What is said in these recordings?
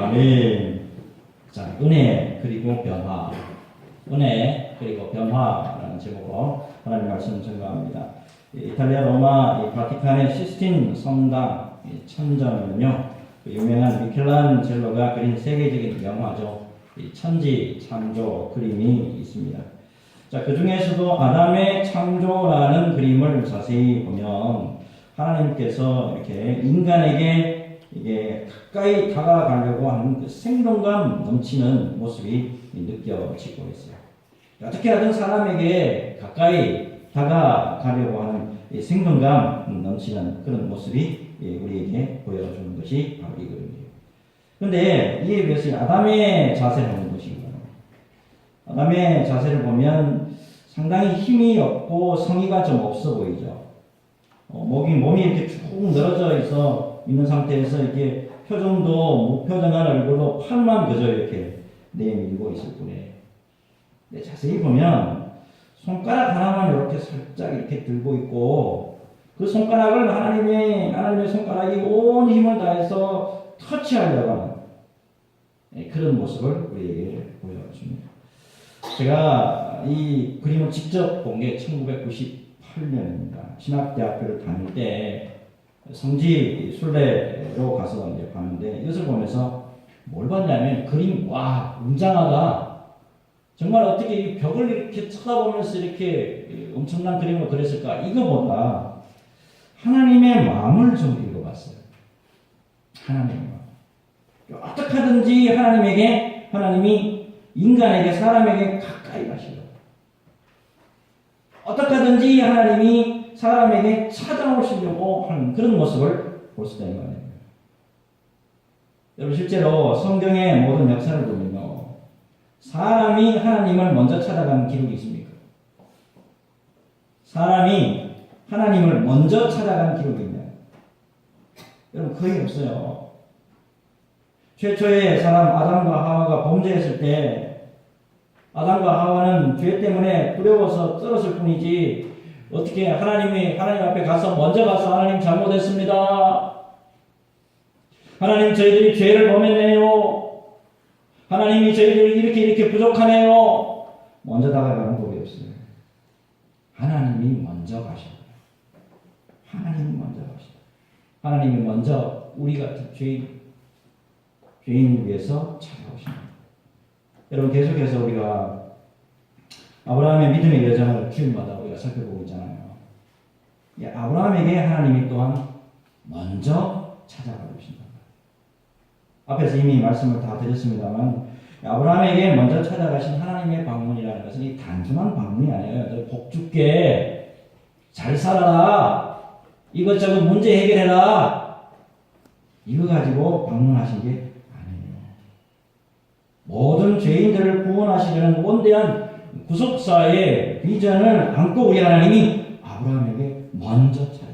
아멘. 자, 은혜 그리고 변화. 은혜 그리고 변화라는 제목으로 하나님 말씀 전가합니다. 이탈리아 로마 바티칸의 시스틴 성당 천정은요, 유명한 미켈란젤로가 그린 세계적인 명화죠. 천지 창조 그림이 있습니다. 자, 그 중에서도 아담의 창조라는 그림을 자세히 보면 하나님께서 이렇게 인간에게 이게 가까이 다가가려고 하는 그 생동감 넘치는 모습이 느껴지고 있어요. 어떻게 하든 사람에게 가까이 다가가려고 하는 생동감 넘치는 그런 모습이 우리에게 보여주는 것이 바로 이거예요. 그런데 이에 비해서 아담의 자세를 보는 것이고요. 아담의 자세를 보면 상당히 힘이 없고 성의가 좀 없어 보이죠. 몸이 이렇게 쭉 늘어져 있는 상태에서 이렇게 표정도 무표정한 얼굴로 팔만 그저 이렇게 내밀고 있을 뿐이에요. 근데 자세히 보면 손가락 하나만 이렇게 살짝 이렇게 들고 있고 그 손가락을 하나님의 손가락이 온 힘을 다해서 터치하려고 하는 그런 모습을 우리에게 보여줍니다. 제가 이 그림을 직접 본 게 1998년입니다. 신학대학교를 다닐 때 성지 순례로 가서 이제 봤는데 이것을 보면서 뭘 봤냐면 그림 와 웅장하다. 정말 어떻게 이 벽을 이렇게 쳐다보면서 이렇게 엄청난 그림을 그렸을까? 이거보다 하나님의 마음을 좀 읽어봤어요. 하나님의 마음. 어떻게 하든지 하나님이 인간에게 사람에게 가까이 가시려고. 어떻게 하든지 하나님이 사람에게 찾아오시려고 하는 그런 모습을 볼 수 있다는 거예요. 여러분 실제로 성경의 모든 역사를 보면요. 사람이 하나님을 먼저 찾아가는 기록이 있습니까? 사람이 하나님을 먼저 찾아가는 기록이 있나요? 여러분 거의 없어요. 최초의 사람 아담과 하와가 범죄했을 때 아담과 하와는 죄 때문에 두려워서 떨었을 뿐이지 어떻게 하나님 앞에 먼저 가서 하나님 잘못했습니다. 하나님 저희들이 죄를 범했네요. 하나님이 저희들이 이렇게 부족하네요. 먼저 다가가는 법이 없어요. 하나님이 먼저 가셔요. 하나님이 먼저 가셔요. 하나님이 먼저 우리 같은 죄인을 위해서 찾아오십니다. 여러분 계속해서 우리가 아브라함의 믿음의 여정을 주일마다 우리가 살펴보고 있잖아요. 아브라함에게 하나님이 또한 먼저 찾아가고 계신다. 앞에서 이미 말씀을 다 드렸습니다만 아브라함에게 먼저 찾아가신 하나님의 방문이라는 것은 이 단순한 방문이 아니에요. 복 줄게, 잘 살아라, 이것저것 문제 해결해라, 이거 가지고 방문하신 게 아니에요. 모든 죄인들을 구원하시려는 원대한 구속사의 비전을 안고 우리 하나님이 아브라함에게 먼저 찾아오셨다.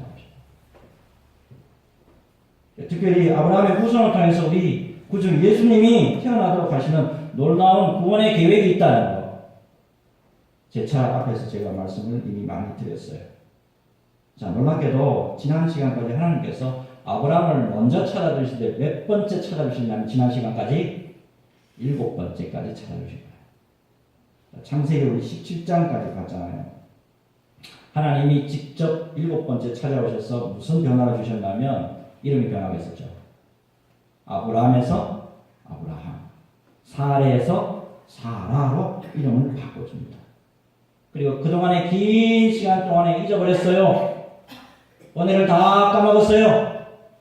특별히 아브라함의 후손을 통해서 우리 구주 예수님이 태어나도록 하시는 놀라운 구원의 계획이 있다는 것. 제 차 앞에서 제가 말씀을 이미 많이 드렸어요. 자, 놀랍게도 지난 시간까지 하나님께서 아브라함을 먼저 찾아주실 때 몇 번째 찾아주시냐면 지난 시간까지 7번째까지 찾아주신 거예요. 창세기 우리 17장까지 갔잖아요. 하나님이 직접 7번째 찾아오셔서 무슨 변화를 주셨냐면 이름이 변화했었죠. 아브라함에서 아브라함, 사레에서 사라로 이름을 바꿔줍니다. 그리고 그동안의 긴 시간 동안에 잊어버렸어요. 은혜를 다 까먹었어요.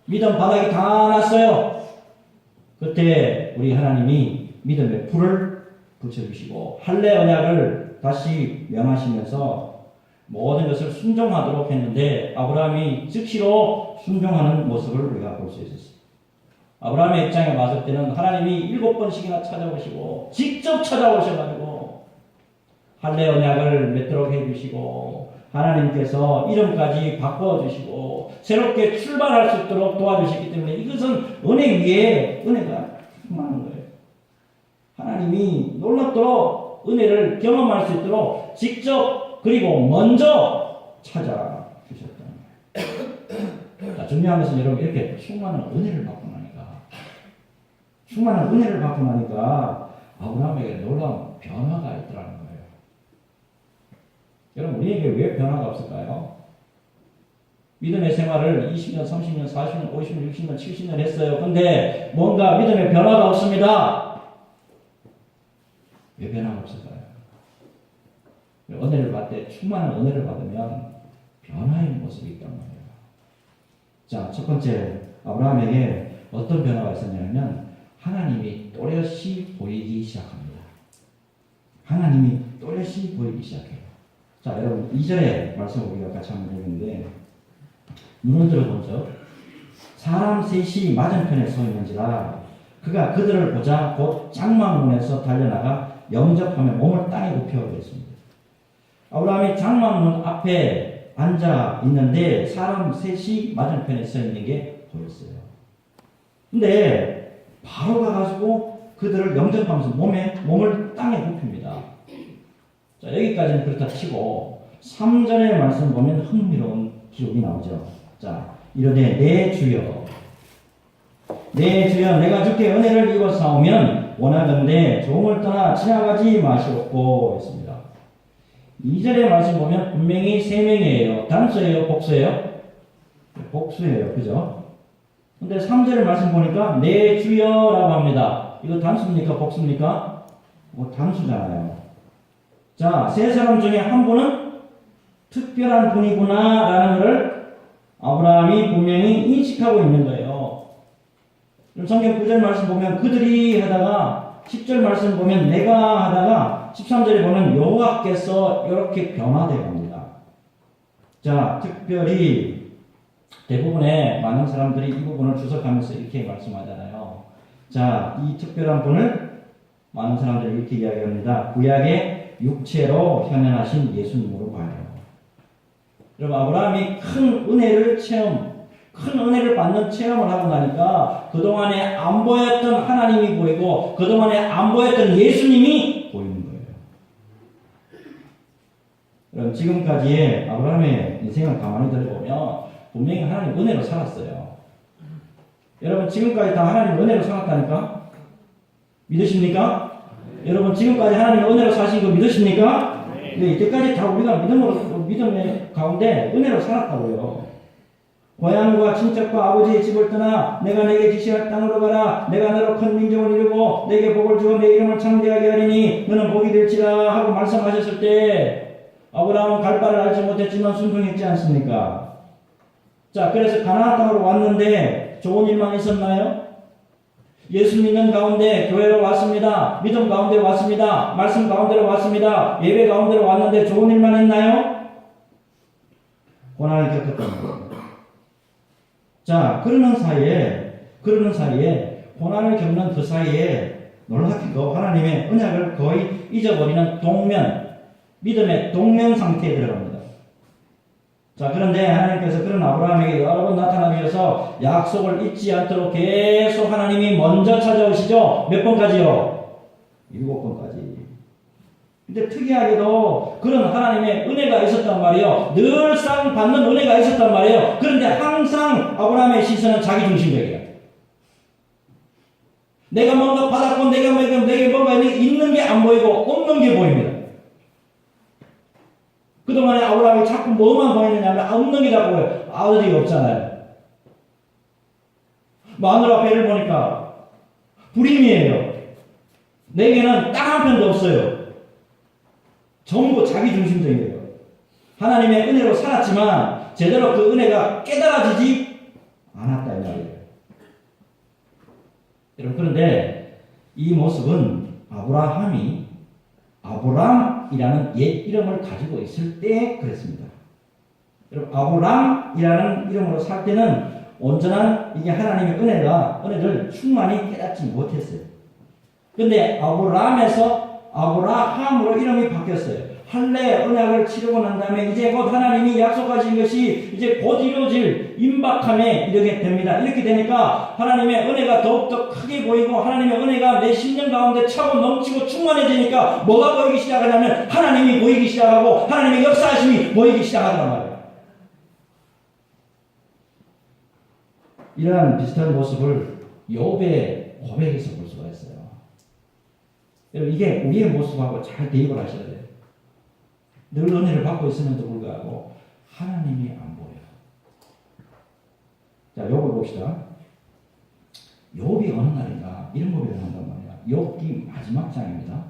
믿음 바닥이 다 났어요. 그때 우리 하나님이 믿음의 불을 붙여주시고 할례 언약을 다시 명하시면서 모든 것을 순종하도록 했는데 아브라함이 즉시로 순종하는 모습을 우리가 볼 수 있었어요. 아브라함의 입장에 봤을 때는 하나님이 7번씩이나 찾아오시고 직접 찾아오셔가지고 할례 언약을 맺도록 해주시고 하나님께서 이름까지 바꿔주시고 새롭게 출발할 수 있도록 도와주셨기 때문에 이것은 은혜 위에 은혜가 많은 거예요. 하나님이 놀랍도록 은혜를 경험할 수 있도록 직접 그리고 먼저 찾아주셨다는 거예요. 중요한 것은 여러분 이렇게 수많은 은혜를 받고 나니까 충만한 은혜를 받고 나니까 아브라함에게 놀라운 변화가 있더라는 거예요. 여러분, 우리에게 왜 변화가 없을까요? 믿음의 생활을 20년, 30년, 40년, 50년, 60년, 70년 했어요. 근데 뭔가 믿음의 변화가 없습니다. 왜 변화가 없을까요? 은혜를 받되 충만한 은혜를 받으면 변화의 모습이 있단 말이에요. 자, 첫 번째, 아브라함에게 어떤 변화가 있었냐면 하나님이 또렷이 보이기 시작합니다. 하나님이 또렷이 보이기 시작해요. 자, 여러분 2절의 말씀을 우리가 같이 한번 읽는데, 눈을 들어보죠. 사람 셋이 맞은편에 서 있는지라 그가 그들을 보자 곧 장막문에서 달려나가 영접하며 몸을 땅에 눕혀 그랬습니다. 아브라함이 장막문 앞에 앉아 있는데 사람 셋이 맞은편에 서 있는 게 보였어요. 근데 바로 가가지고 그들을 영접하면서 몸을 땅에 눕힙니다. 자, 여기까지는 그렇다 치고 3절의 말씀 보면 흥미로운 기록이 나오죠. 자, 이르되 내 주여 내가 주께 은혜를 입어 사오면 원하건대 종을 떠나 지나가지 마시옵고 했습니다. 2절의 말씀 보면 분명히 3명이에요. 단수예요? 복수예요? 복수예요. 그죠? 근데 3절의 말씀 보니까 내 주여라고 합니다. 이거 단수입니까? 복수입니까? 단수잖아요. 자, 세 사람 중에 한 분은 특별한 분이구나 라는 것을 아브라함이 분명히 인식하고 있는 거예요. 성경 9절 말씀 보면 그들이 하다가 10절 말씀 보면 내가 하다가 13절에 보면 여호와께서 이렇게 변화되어 갑니다. 자, 특별히 대부분의 많은 사람들이 이 부분을 주석하면서 이렇게 말씀하잖아요. 자, 이 특별한 분을 많은 사람들이 이렇게 이야기합니다. 구약의 육체로 현현하신 예수님으로 봐요. 여러분, 아브라함이 큰 은혜를 받는 체험을 하고 나니까 그동안에 안 보였던 하나님이 보이고 그동안에 안 보였던 예수님이 보이는 거예요. 여러분, 지금까지의 아브라함의 인생을 가만히 들어보면 분명히 하나님 은혜로 살았어요. 여러분, 지금까지 다 하나님 은혜로 살았다니까? 믿으십니까? 여러분, 지금까지 하나님 은혜로 사신 거 믿으십니까? 네, 이때까지 다 우리가 믿음의 가운데 은혜로 살았다고요. 고향과 친척과 아버지의 집을 떠나 내가 내게 지시할 땅으로 가라. 내가 너로 큰 민족을 이루고 내게 복을 주어 내 이름을 창대하게 하리니 너는 복이 될지라 하고 말씀하셨을 때 아브라함은 갈 바를 알지 못했지만 순종했지 않습니까? 자, 그래서 가나안 땅으로 왔는데 좋은 일만 있었나요? 예수 믿는 가운데 교회로 왔습니다. 믿음 가운데 왔습니다. 말씀 가운데로 왔습니다. 예배 가운데로 왔는데 좋은 일만 있나요? 고난을 겪었던 거예요. 자, 그러는 사이에 고난을 겪는 그 사이에 놀랍게도 하나님의 언약을 거의 잊어버리는 믿음의 동면 상태에 들어갑니다. 자, 그런데 하나님께서 그런 아브라함에게 여러 번 나타나셔서 약속을 잊지 않도록 계속 하나님이 먼저 찾아오시죠. 몇 번까지요? 7번까지. 근데 특이하게도 그런 하나님의 은혜가 있었단 말이에요. 늘상 받는 은혜가 있었단 말이에요. 그런데 항상 아브라함의 시선은 자기중심적이에요. 내가 뭔가 받았고 내게 뭔가 있는 게 안 보이고 없는 게 보입니다. 그동안에 아브라함이 자꾸 뭐만 보이느냐면 없는 게 자꾸 보여요. 아들이 없잖아요. 마누라 배를 보니까 불임이에요. 내게는 딱 한 편도 없어요. 전부 자기중심적이에요. 하나님의 은혜로 살았지만 제대로 그 은혜가 깨달아지지 않았다 이 말이에요. 여러분, 그런데 이 모습은 아브람이라는 옛 이름을 가지고 있을 때 그랬습니다. 여러분, 아브람이라는 이름으로 살 때는 온전한 이게 하나님의 은혜를 충만히 깨닫지 못했어요. 그런데 아브라함으로 이름이 바뀌었어요. 할례 언약을 치르고 난 다음에 이제 곧 하나님이 약속하신 것이 이제 곧 이루어질 임박함에 이르게 됩니다. 이렇게 되니까 하나님의 은혜가 더욱더 크게 보이고 하나님의 은혜가 내 심령 가운데 차고 넘치고 충만해지니까 뭐가 보이기 시작하냐면 하나님이 보이기 시작하고 하나님의 역사하심이 보이기 시작하단 말이에요. 이러한 비슷한 모습을 욥의 욥의 고백에서 볼 수가 있어요. 여러분, 이게 우리의 모습하고 잘 대입을 하셔야 돼요. 늘 은혜를 받고 있음에도 불구하고 하나님이 안 보여요. 자, 욥을 봅시다. 욥이 어느 날인가 이런 고백을 한단 말이야. 욥기 마지막 장입니다.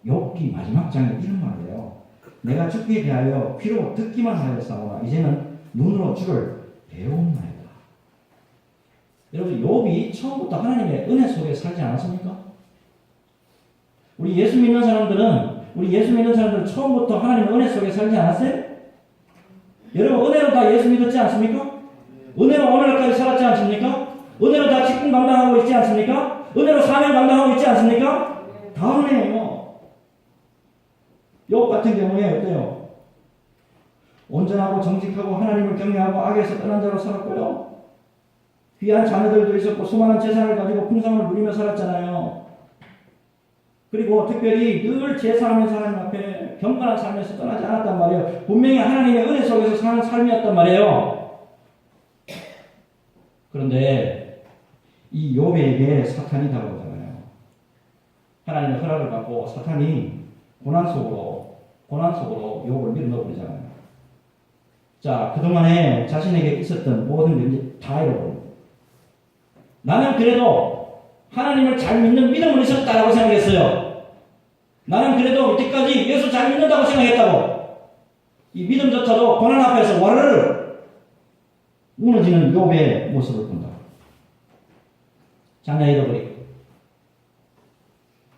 욥기 마지막 장에 이런 말을 해요. 내가 죽기에 대하여 귀로 듣기만 하였사오나 이제는 눈으로 주를 배움나이다. 여러분, 욥이 처음부터 하나님의 은혜 속에 살지 않았습니까? 우리 예수 믿는 사람들은 처음부터 하나님의 은혜 속에 살지 않았어요? 여러분, 은혜로 다 예수 믿었지 않습니까? 은혜로 오늘까지 살았지 않습니까? 은혜로 다 직분 감당하고 있지 않습니까? 은혜로 사명 감당하고 있지 않습니까? 다 은혜예요. 욥 같은 경우에 어때요? 온전하고 정직하고 하나님을 경외하고 악에서 떠난 자로 살았고요. 귀한 자녀들도 있었고 수많은 재산을 가지고 풍성을 누리며 살았잖아요. 그리고 특별히 늘 제사하면서 하나님 앞에 경건한 삶에서 떠나지 않았단 말이에요. 분명히 하나님의 은혜 속에서 사는 삶이었단 말이에요. 그런데 이 욥에게 사탄이 다가오잖아요. 하나님의 허락을 받고 사탄이 고난 속으로 욥을 밀어넣어버리잖아요. 자, 그동안에 자신에게 있었던 모든 게 다 잃어버립니다. 나는 그래도 하나님을 잘 믿는 믿음을 있었다라고 생각했어요. 나는 그래도 이때까지 예수 잘 믿는다고 생각했다고. 이 믿음조차도 고난 앞에서 와르르 무너지는 욥의 모습을 본다. 자녀 잃어버리고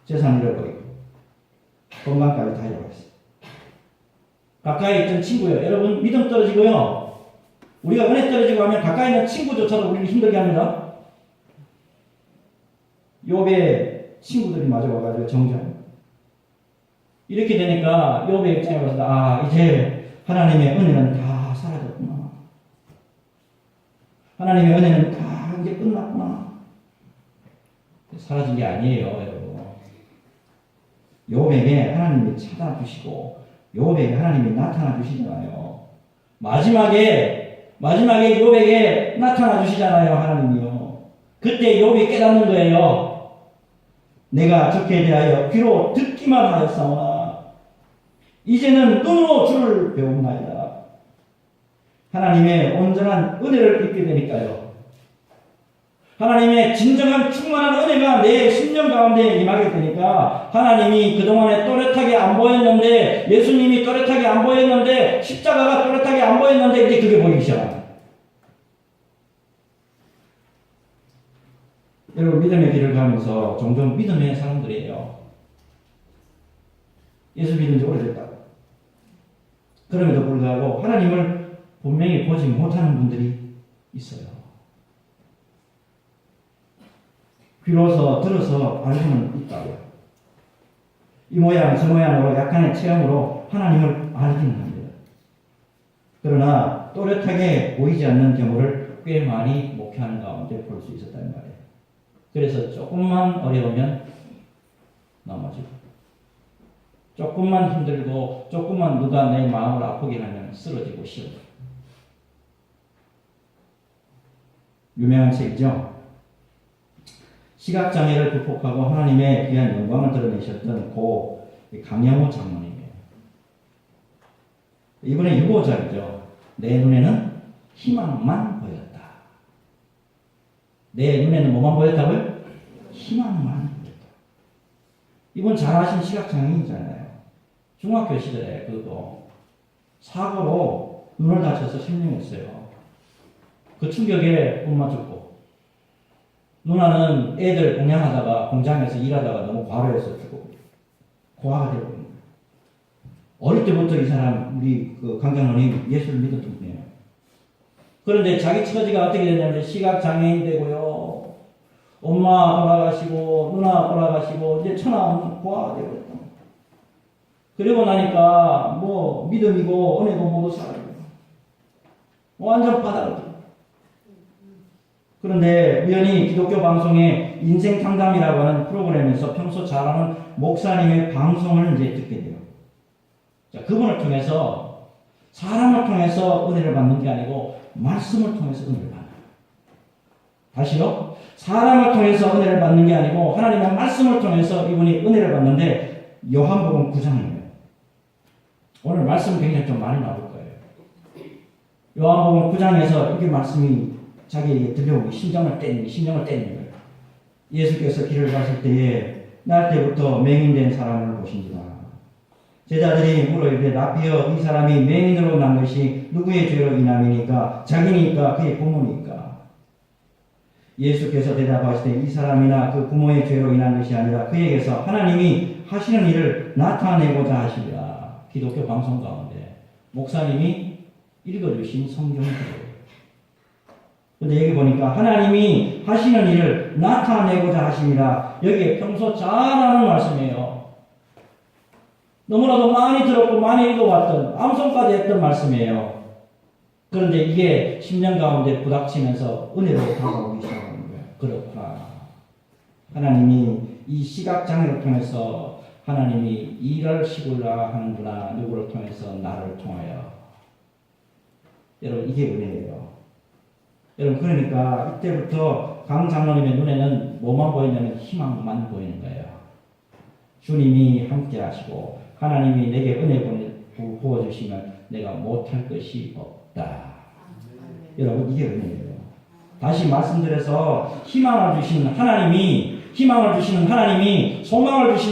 재산 잃어버리고 건강까지 다 잃어버렸어요. 가까이 있던 친구요. 여러분, 믿음 떨어지고요. 우리가 은혜 떨어지고 하면 가까이 있는 친구조차도 우리를 힘들게 합니다. 욥의 친구들이 마저 와가지고 정죄합니다. 이렇게 되니까 욥의 입장에 봐서 이제 하나님의 은혜는 다 사라졌구나. 하나님의 은혜는 다 이제 끝났구나. 사라진 게 아니에요, 여러분. 욥에게 하나님이 찾아주시고 욥에게 하나님이 나타나 주시잖아요. 마지막에 욥에게 나타나 주시잖아요, 하나님이요. 그때 욥이 깨닫는 거예요. 내가 적게 대하여 귀로 듣기만 하였사오나 이제는 눈으로 주를 배움나이다. 하나님의 온전한 은혜를 입게 되니까요. 하나님의 진정한 충만한 은혜가 내 심령 가운데 임하게 되니까 하나님이 그동안에 또렷하게 안 보였는데, 예수님이 또렷하게 안 보였는데, 십자가가 또렷하게 안 보였는데 이제 그게 보이기 시작합니다. 여러분, 믿음의 길을 가면서 종종 믿음의 사람들이에요. 예수 믿은 지 오래됐다고. 그럼에도 불구하고 하나님을 분명히 보지 못하는 분들이 있어요. 귀로서 들어서 알고는 있다고요. 이 모양 저 모양으로 약간의 체험으로 하나님을 알기는 합니다. 그러나 또렷하게 보이지 않는 경우를 꽤 많이 목회하는 가운데 볼 수 있었다는 말이에요. 그래서 조금만 어려우면 넘어지고, 조금만 힘들고, 조금만 누가 내 마음을 아프게 하면 쓰러지고 쉬어요. 유명한 책이죠. 시각장애를 극복하고 하나님의 귀한 영광을 드러내셨던 고 강영호 장로님이에요. 이번에 6호절이죠. 내 눈에는 희망만 보였다. 내 눈에는 뭐만 보였다고요? 희망만 보였다. 이분 잘 아신 시각장애인이잖아요. 중학교 시절에 그도 사고로 눈을 다쳐서 실명했어요. 그 충격에 못 맞췄고, 누나는 애들 공양하다가 공장에서 일하다가 너무 과로해서 죽고 고아가 되고 있는 거예요. 어릴 때부터 이 사람, 우리 그 강장로님 예수를 믿었던 분이에요. 그런데 자기 처지가 어떻게 됐냐면 시각장애인 되고요, 엄마 돌아가시고 누나 돌아가시고 이제 천하 없는 고아가 되어버렸다. 그리고 나니까 뭐 믿음이고 은혜고 모두 사라지고 완전 바닥을. 그런데 우연히 기독교 방송에 인생 상담이라고 하는 프로그램에서 평소 잘하는 목사님의 방송을 이제 듣게 돼요. 자, 그분을 통해서, 사람을 통해서 은혜를 받는 게 아니고 말씀을 통해서 은혜를 받아요. 다시요. 사람을 통해서 은혜를 받는 게 아니고 하나님의 말씀을 통해서 이분이 은혜를 받는데 요한복음 9장이에요. 오늘 말씀 굉장히 좀 많이 나올 거예요. 요한복음 9장에서 이게 말씀이 자기에게 들려오기 심정을 때리는 거예요. 예수께서 길을 가실 때에 날 때부터 맹인된 사람을 보신지라. 제자들이 물어 이르되 라비여 이 사람이 맹인으로 난 것이 누구의 죄로 인함이니까 자기니까 그의 부모니까. 예수께서 대답하시되 이 사람이나 그 부모의 죄로 인한 것이 아니라 그에게서 하나님이 하시는 일을 나타내고자 하시리라. 기독교 방송 가운데 목사님이 읽어주신 성경이에요. 근데 여기 보니까 하나님이 하시는 일을 나타내고자 하시니라. 여기에 평소 잘하는 말씀이에요. 너무나도 많이 들었고 많이 읽어봤던 암송까지 했던 말씀이에요. 그런데 이게 10년 가운데 부닥치면서 은혜로 다가오기 시작하는 거예요. 그렇구나. 하나님이 이 시각장애를 통해서 하나님이 일을 시구라 하는구나. 누구를 통해서? 나를 통하여. 여러분 이게 은혜예요. 여러분 그러니까 이때부터 강 장로님의 눈에는 뭐만 보이냐면 희망만 보이는 거예요. 주님이 함께 하시고 하나님이 내게 은혜 부어주시면 내가 못할 것이 없다. 여러분 이게 은혜예요. 다시 말씀드려서 희망을 주시는 하나님이 소망을 주시는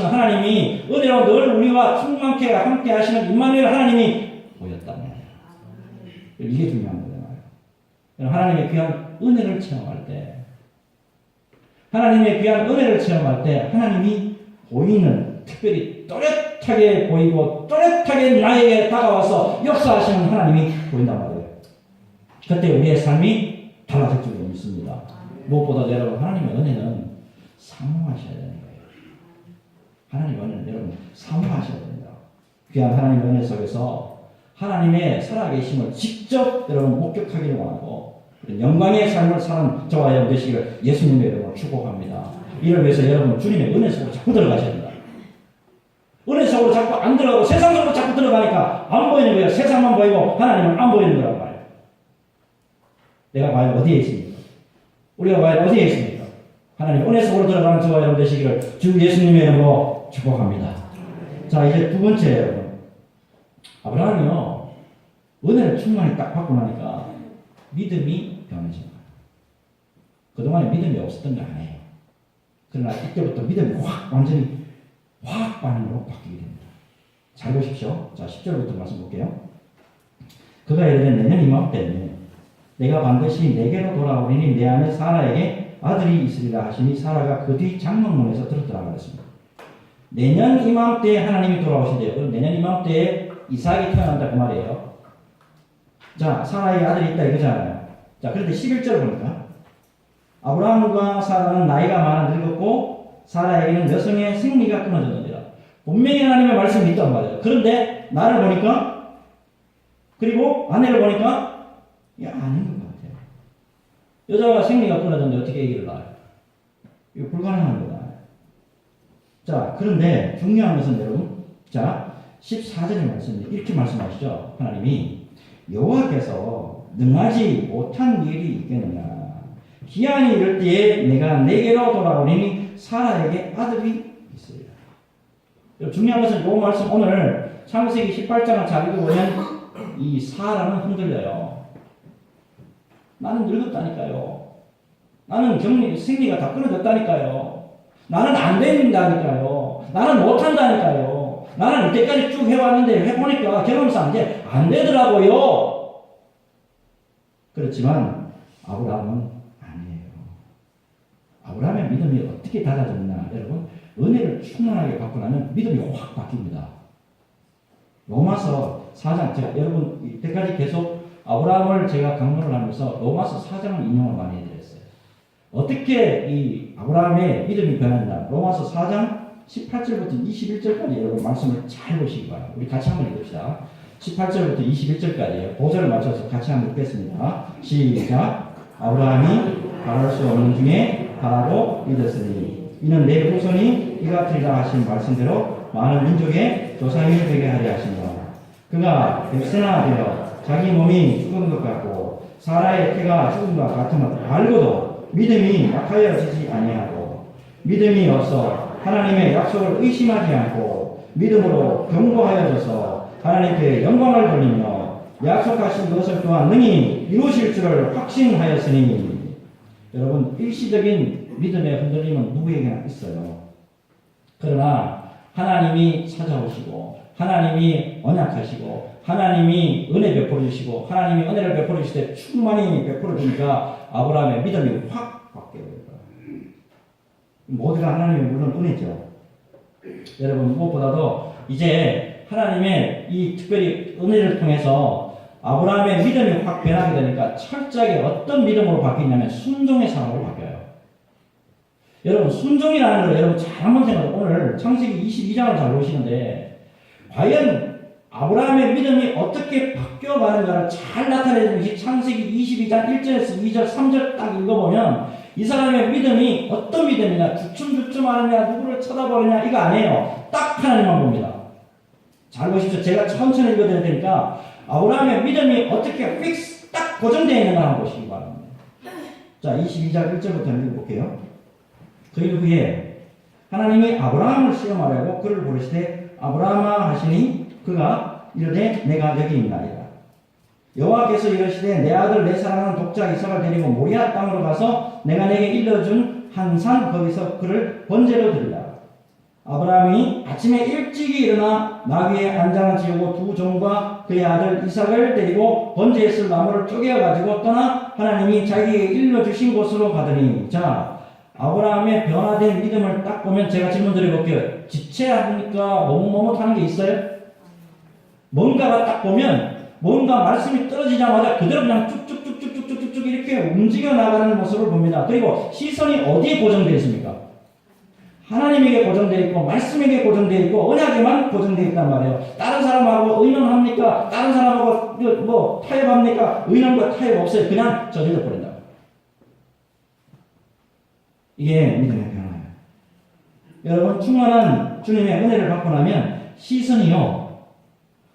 하나님이 은혜로 늘 우리와 충만케 함께 하시는 임마누엘 하나님이 보였단 말이에요. 이게 중요한 거예요. 하나님의 귀한 은혜를 체험할 때 하나님이 보이는 특별히 또렷하게 보이고 또렷하게 나에게 다가와서 역사하시는 하나님이 보인단 말이에요. 그때 우리의 삶이 달라질 줄 믿습니다. 무엇보다 여러분 하나님의 은혜는 사모하셔야 되는 거예요. 하나님의 은혜는 여러분 사모하셔야 됩니다. 귀한 하나님의 은혜 속에서 하나님의 살아계심을 직접 여러분 목격하기를 원하고 영광의 삶을 사는 저와 여러분 되시기를 예수님의 이름으로 축복합니다. 이를 위해서 여러분 주님의 은혜 속으로 자꾸 들어가셔야 됩니다. 은혜 속으로 자꾸 안 들어가고 세상 속으로 자꾸 들어가니까 안 보이는 거예요. 세상만 보이고 하나님은 안 보이는 거란 말이에요. 내가 과연 어디에 있습니까? 우리가 과연 어디에 있습니까? 하나님 은혜 속으로 들어가는 저와 여러분 되시기를 주 예수님의 이름으로 축복합니다. 자 이제 두 번째 여러분 아브라함이요 은혜를 충만히 딱 받고 나니까 믿음이 변해진 거예요. 그동안에 믿음이 없었던 게 아니에요. 그러나 이때부터 믿음이 완전히 반응으로 바뀌게 됩니다. 잘 보십시오. 자 10절부터 말씀 볼게요. 그가 이르되 내년 이맘때에 내가 반드시 내게로 돌아오리니 내 안에 사라에게 아들이 있으리라 하시니 사라가 그 뒤 장막문에서 들었더라 그랬습니다. 내년 이맘때에 하나님이 돌아오신대요. 그럼 내년 이맘때에 이삭이 태어난다 그 말이에요. 자, 사라의 아들이 있다 이거잖아요. 자, 그런데 11절 보니까 아브라함과 사라는 나이가 많아 늙었고 사라에게는 여성의 생리가 끊어졌느니라. 분명히 하나님의 말씀이 있단 말이에요. 그런데 나를 보니까 그리고 아내를 보니까 이게 아닌 것 같아요. 여자가 생리가 끊어졌는데 어떻게 아기를 낳아요? 이거 불가능한 거다. 자, 그런데 중요한 것은 여러분, 자 14절의 말씀이 이렇게 말씀하시죠. 하나님이 여호와께서 능하지 못한 일이 있겠느냐. 기한이 이를 때에 내가 내게로 돌아오리니 사라에게 아들이 있으리라. 중요한 것은 이 말씀 오늘 창세기 18장을 잘 읽어보면 이 사라는 흔들려요. 나는 늙었다니까요. 나는 생리가 다 끊어졌다니까요. 나는 안 된다니까요. 나는 못한다니까요. 나는 이때까지 쭉 해왔는데 해보니까 경험상 이제 안 되더라고요. 그렇지만 아브라함은 아니에요. 아브라함의 믿음이 어떻게 달라졌나 여러분 은혜를 충만하게 받고 나면 믿음이 확 바뀝니다. 로마서 4장 제가 여러분 이때까지 계속 아브라함을 제가 강론을 하면서 로마서 4장을 인용을 많이 해드렸어요. 어떻게 이 아브라함의 믿음이 변했나 로마서 4장 18절부터 21절까지 여러분 말씀을 잘 보시기 바랍니다. 우리 같이 한번 읽읍시다. 18절부터 21절까지예요. 보절을 맞춰서 같이 한번 읽겠습니다. 시작. 아브라함이 바랄 수 없는 중에 바라고 믿었으니 이는 내 후손이 이같으리라 하신 말씀대로 많은 민족의 조상이 되게 하려 하시니라. 그가 백세나 되어 자기 몸이 죽은 것 같고 사라의 태가 죽은 것 같음을 알고도 믿음이 약하여지지 아니하고 믿음이 없어 하나님의 약속을 의심하지 않고 믿음으로 견고하여져서 하나님께 영광을 돌리며 약속하신 것을 또한 능히 이루실 줄을 확신하였으니. 여러분, 일시적인 믿음의 흔들림은 누구에게나 있어요. 그러나 하나님이 찾아오시고 하나님이 언약하시고 하나님이 은혜 베풀어 주시고 하나님이 은혜를 베풀어 주실 때 충만히 베풀어 주니까 아브라함의 믿음이 확 바뀌어요. 모두가 하나님의 물론 은혜죠. 여러분, 무엇보다도 이제 하나님의 이 특별히 은혜를 통해서 아브라함의 믿음이 확 변하게 되니까 철저하게 어떤 믿음으로 바뀌냐면 순종의 사람으로 바뀌어요. 여러분, 순종이라는 걸 여러분 잘 한번 생각해요. 오늘 창세기 22장을 잘 보시는데 과연 아브라함의 믿음이 어떻게 바뀌어가는가를 잘 나타내는 것이 창세기 22장 1절에서 2절, 3절 딱 읽어보면 이 사람의 믿음이 어떤 믿음이냐, 주춤주춤하느냐, 누구를 쳐다보느냐, 이거 아니에요. 딱 하나님만 봅니다. 잘 보십시오. 제가 천천히 읽어드릴 테니까 아브라함의 믿음이 어떻게 픽스 딱 고정되어 있는가 한번 보시기 바랍니다. 자, 22장 1절부터 읽어볼게요. 그 일 후에 하나님이 아브라함을 시험하려고 그를 부르시되 아브라함아 하시니 그가 이르되 내가 여기 있나이다. 여호와께서 이르시되 내 아들 내 사랑하는 독자 이삭을 데리고 모리아 땅으로 가서 내가 내게 일러준 한 산 거기서 그를 번제로 드리라. 아브라함이 아침에 일찍이 일어나 나귀의 안장을 지우고 두 종과 그의 아들 이삭을 데리고 번제에 쓸 나무를 쪼개어 가지고 떠나 하나님이 자기에게 일러주신 곳으로 가더니. 자, 아브라함의 변화된 믿음을 딱 보면 제가 질문 드려볼게요. 지체하니까 머뭇머뭇하는 게 있어요? 뭔가가 딱 보면 뭔가 말씀이 떨어지자마자 그대로 그냥 쭉쭉쭉쭉쭉쭉쭉 이렇게 움직여 나가는 모습을 봅니다. 그리고 시선이 어디에 고정되어 있습니까? 하나님에게 고정되어 있고 말씀에게 고정되어 있고 언약에만 고정되어 있단 말이에요. 다른 사람하고 의논합니까? 다른 사람하고 뭐 타협합니까? 의논과 타협 없어요. 그냥 저질러 버린다. 이게 믿음의 변화예요. 여러분, 충만한 주님의 은혜를 받고 나면 시선이요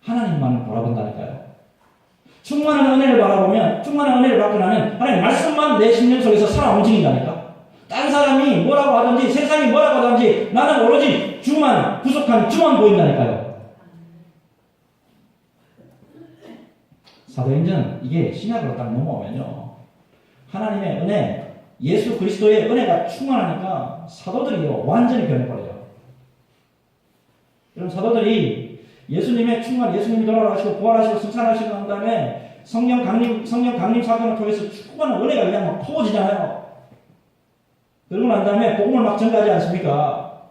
하나님만을 바라본다니까요. 충만한 은혜를 바라보면, 충만한 은혜를 받고 나면 하나님 말씀만 내 심령 속에서 살아 움직인다니까. 딴 사람이 뭐라고 하든지 세상이 뭐라고 하든지 나는 오로지 주만, 부족한 주만 보인다니까요. 사도행전 이게 신약으로 딱 넘어오면요, 하나님의 은혜, 예수 그리스도의 은혜가 충만하니까 사도들이요 완전히 변해버려요. 여러분, 사도들이 예수님의 충만, 예수님이 돌아가시고 부활하시고 승천하시고 난 다음에 성령 강림 사건을 통해서 충만한 은혜가 그냥 막 퍼지잖아요. 그러고 난 다음에 복음을 막 전가하지 않습니까?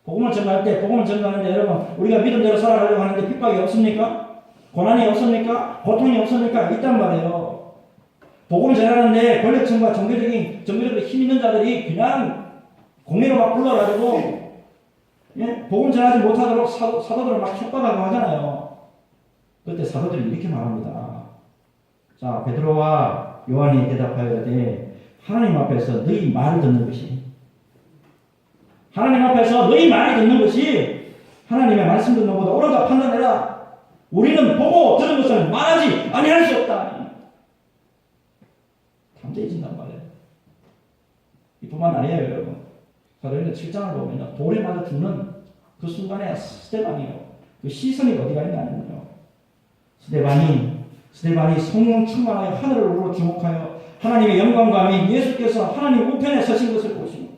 복음을 전가할 때, 복음을 전가하는데 여러분, 우리가 믿음대로 살아가려고 하는데 핍박이 없습니까? 고난이 없습니까? 고통이 없습니까? 있단 말이에요. 복음을 전하는데 권력층과 종교적으로 힘 있는 자들이 그냥 공회로 막 불러가지고 복음 전하지 못하도록 사도들을 막 협박하고 하잖아요. 그때 사도들이 이렇게 말합니다. 자, 베드로와 요한이 대답하여 이르되 하나님 앞에서 너희 말을 듣는 것이, 하나님 앞에서 너희 말을 듣는 것이 하나님의 말씀 듣는 것보다 옳은가 판단해라. 우리는 보고 들은 것을 말하지 아니할 수 없다. 담대해진단 말이에요. 이뿐만 아니에요, 여러분. 사도행전 7장을 보면요, 돌에 맞아 죽는 그 순간에 스데반이요, 그 시선이 어디가 있냐면요, 스데반이 성령 충만하여 하늘을 우러 주목하여 하나님의 영광과 예수께서 하나님 우편에 서신 것을 보시고.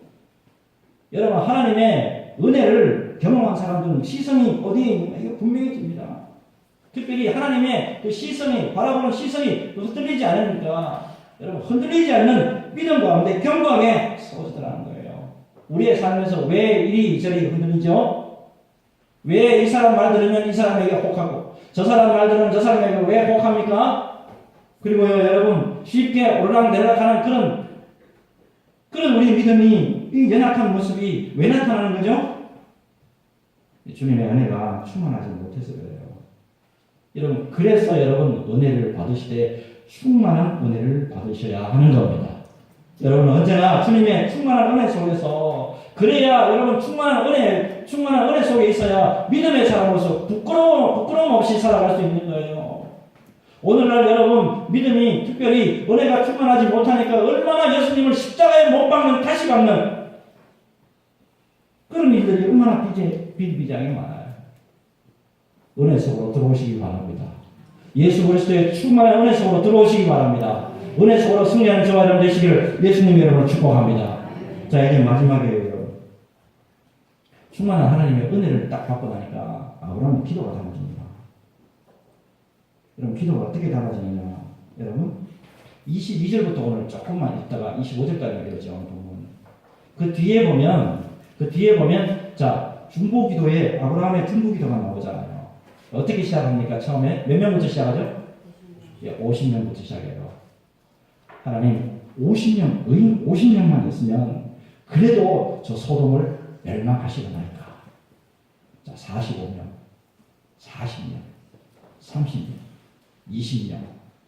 여러분, 하나님의 은혜를 경험한 사람들은 시선이 어디에 있는가 이거 분명해집니다. 특별히 하나님의 그 시선이, 바라보는 시선이 흔들리지 않으니까 여러분, 흔들리지 않는 믿음 가운데 견고하게 서지더라는 거예요. 우리의 삶에서 왜 이리저리 흔들리죠? 왜 이 사람 말 들으면 이 사람에게 혹하고 저 사람 말 들으면 저 사람에게 왜 혹합니까? 그리고요, 여러분, 쉽게 오르락내리락하는 그런 우리 믿음이, 이 연약한 모습이 왜 나타나는 거죠? 주님의 은혜가 충만하지 못해서 그래요. 여러분, 그래서 여러분 은혜를 받으시되 충만한 은혜를 받으셔야 하는 겁니다. 여러분, 언제나 주님의 충만한 은혜 속에서, 그래야 여러분 충만한 은혜 속에 있어야 믿음의 사람으로서 부끄러움 없이 살아갈 수 있는 거예요. 오늘날 여러분 믿음이 특별히 은혜가 충만하지 못하니까 얼마나 예수님을 십자가에 못 박는 다시 박는 그런 일들이 얼마나 비일비재하게 많아요. 은혜 속으로 들어오시기 바랍니다. 예수 그리스도의 충만한 은혜 속으로 들어오시기 바랍니다. 은혜 속으로 승리하는 저와 여러분 되시기를 예수님 여러분을 축복합니다. 자, 이제 마지막이에요. 여러분. 충만한 하나님의 은혜를 딱 받고 나니까 아브라함의 기도가 달라집니다. 여러분 기도가 어떻게 달라지느냐. 여러분 22절부터 오늘 조금만 읽다가 25절까지 읽었죠. 오늘 본문. 그 뒤에 보면 자 중보기도에 아브라함의 중보기도가 나오잖아요. 어떻게 시작합니까? 처음에 몇 명부터 시작하죠? 50명부터 시작해요. 하나님 50명, 의인 50명만 있으면 그래도 저 소돔을 멸망하시려나이까. 자 45명, 40명, 30명, 20명,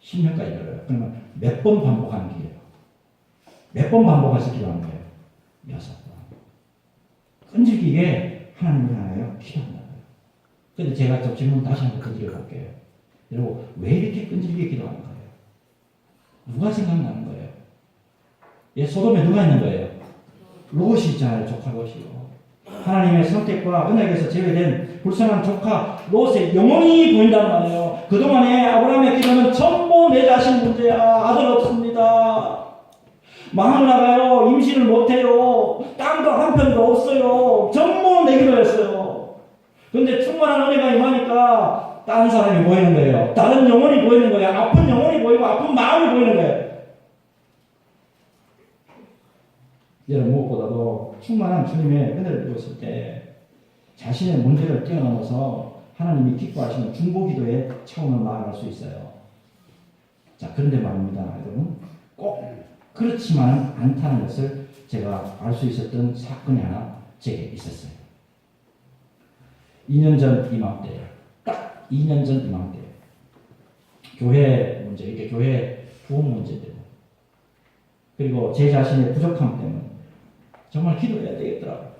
10명까지 열어요. 그러면 몇 번 반복하는 길이에요. 몇 번 반복해서 기도하는 거예요? 6번. 끈질기게 하나님을 향하여 기도한다고요. 근데 제가 저 질문 다시 한번 끈질겨 볼게요. 여러분, 왜 이렇게 끈질기게 기도하는 거예요? 누가 생각나는 거예요? 예, 소돔에 누가 있는 거예요? 롯이 있잖아요, 조카 롯이요. 하나님의 선택과 언약에서 제외된 불쌍한 조카 롯의 영혼이 보인단 말이에요. 그동안에 아브라함의 기도는 전부 내 자신 문제야. 아들 없습니다. 마흔 나가요. 임신을 못해요. 땅도 한 편도 없어요. 전부 내 기도였어요. 근데 충만한 은혜가 임하니까 다른 사람이 보이는 거예요. 다른 영혼이 보이는 거예요. 아픈 영혼이 보이고 아픈 마음이 보이는 거예요. 여러분 무엇보다도 충만한 주님의 은혜를 입었을 때 자신의 문제를 뛰어넘어서 하나님이 기뻐하시는 중보기도의 차원을 나아갈 수 있어요. 자, 그런데 말입니다. 여러분 꼭 그렇지만 않다는 것을 제가 알 수 있었던 사건이 하나 제게 있었어요. 2년 전 이맘때, 딱 2년 전 이맘때 교회 문제, 이렇게 교회 부흥 문제 때문에 그리고 제 자신의 부족함 때문에 정말 기도해야 되겠더라고요.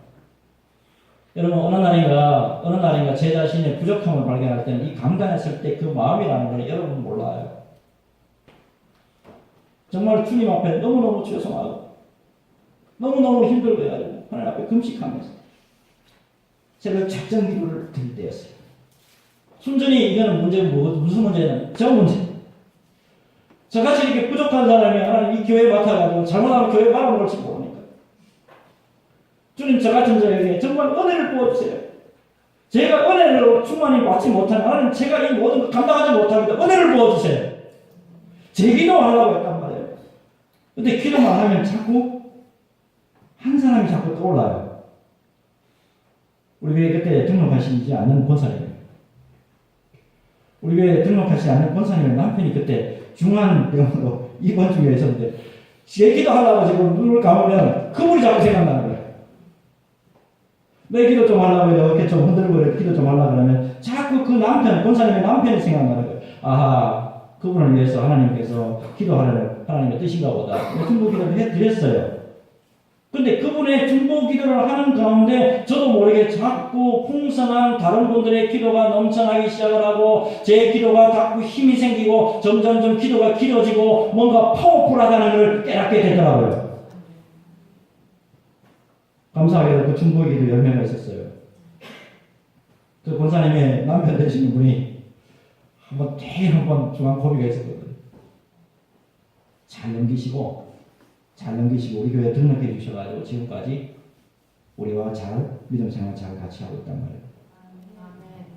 여러분 어느 날인가 제 자신의 부족함을 발견할 때는 이 강단했을 때 그 마음이라는 걸 여러분 몰라요. 정말 주님 앞에 너무너무 죄송하고 너무너무 힘들고 해가지고 하나님 앞에 금식하면서 제가 작전 기도를 드릴 때였어요. 순전히 이거는 무슨 문제냐면 저 문제. 저같이 이렇게 부족한 사람이 하나님 이 교회 맡아가지고 잘못하면 교회 말아먹을지 모르니까 주님 저 같은 자에게 정말 은혜를 부어주세요. 제가 은혜를 충만히 받지 못하면 하나님 제가 이 모든 걸 감당하지 못합니다. 은혜를 부어주세요. 제 기도하려고 했단 말이에요. 근데 기도만 하면 자꾸 한 사람이 자꾸 떠올라요. 우리 교회 그때 등록하시지 않는 권사님이에요. 우리 교회 등록하시지 않는 권사님의 남편이 그때 중환병으로 입원 중에 있었는데 제 기도하려고 지금 눈을 감으면 그분이 자꾸 생각나는 거예요. 내 기도 좀 하려고 이렇게 좀 흔들고 기도 좀 하려고 그러면 자꾸 그 남편, 권사님의 남편이 생각나는 거예요. 아하, 그분을 위해서 하나님께서 기도하려는 하나님의 뜻인가 보다. 중보 기도를 해드렸어요. 근데 그분의 중보 기도를 하는 가운데 저도 모르게 자꾸 풍성한 다른 분들의 기도가 넘쳐나기 시작을 하고 제 기도가 자꾸 힘이 생기고 점점점 기도가 길어지고 뭔가 파워풀하다는 걸 깨닫게 되더라고요. 감사하게도 그 중보 기도 열매가 있었어요. 그 권사님의 남편 되시는 분이 한번 중앙 고비가 있었거든요. 잘 넘기시고 우리 교회에 등록해 주셔가지고 지금까지 우리와 잘 믿음 생활 잘 같이 하고 있단 말이에요.